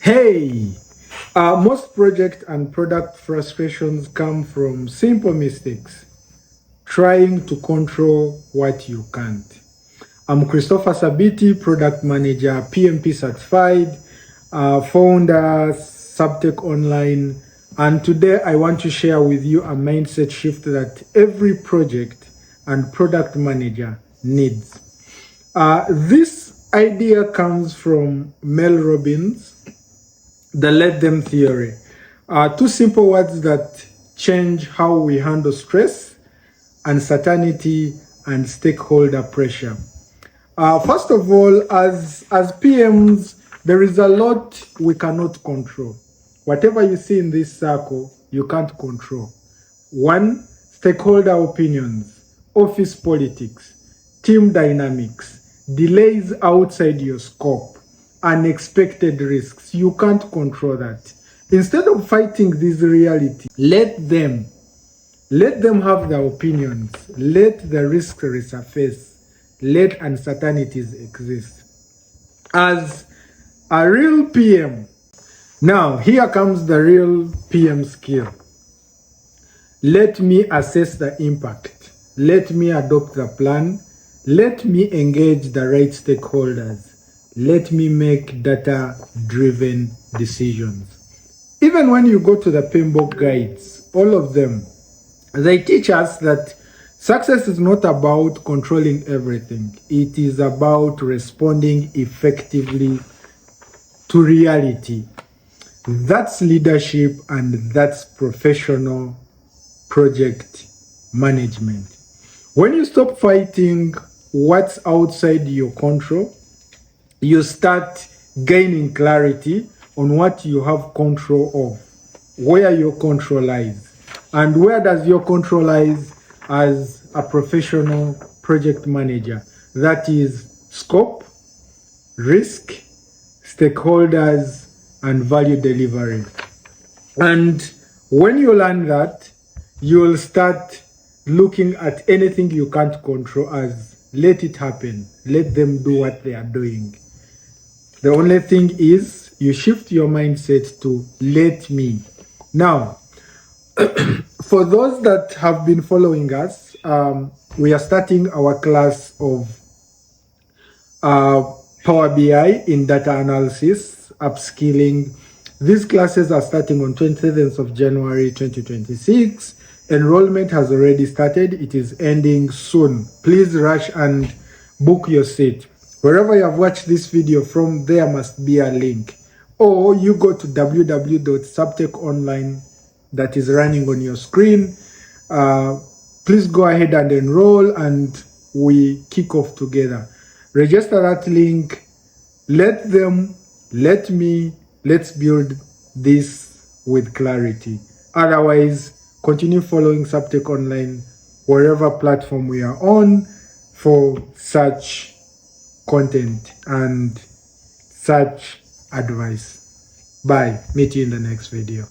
Hey, most project and product frustrations come from simple mistakes, trying to control what you can't. I'm Christopher Sabiti, product manager, PMP certified, founder, Sabtech online, and today I want to share with you a mindset shift that every project and product manager needs. This idea comes from Robbins, the let them theory. Two simple words that change how we handle stress, uncertainty, and stakeholder pressure. First of all, as PMs, there is a lot we cannot control. Whatever you see in this circle, you can't control. One, stakeholder opinions, office politics, team dynamics, delays outside your scope, unexpected risks. You can't control that. Instead of fighting this reality, let them have their opinions. Let the risk resurface. Let uncertainties exist. As a real PM, now here comes the real PM skill. Let me assess the impact. Let me adopt the plan. Let me engage the right stakeholders. Let me make data-driven decisions. Even when you go to the PMBOK guides, all of them, they teach us that success is not about controlling everything. It is about responding effectively to reality. That's leadership and that's professional project management. When you stop fighting what's outside your control, you start gaining clarity on what you have control of, where your control lies. And where does your control lies as a professional project manager? That is scope, risk, stakeholders, and value delivery. And when you learn that, you will start looking at anything you can't control as let it happen. Let them do what they are doing. The only thing is you shift your mindset to let me. Now, for those that have been following us, we are starting our class of Power BI in data analysis, upskilling. These classes are starting on 27th of January 2026. Enrollment has already started. It is ending soon. Please rush and book your seat. Wherever you have watched this video from, there must be a link. Or you go to www.sabtechonline that is running on your screen. Please go ahead and enroll and we kick off together. Register that link. Let them, let me, let's build this with clarity. Otherwise, continue following Sabtech Online, wherever platform we are on, for such content and such advice. Bye. Meet you in the next video.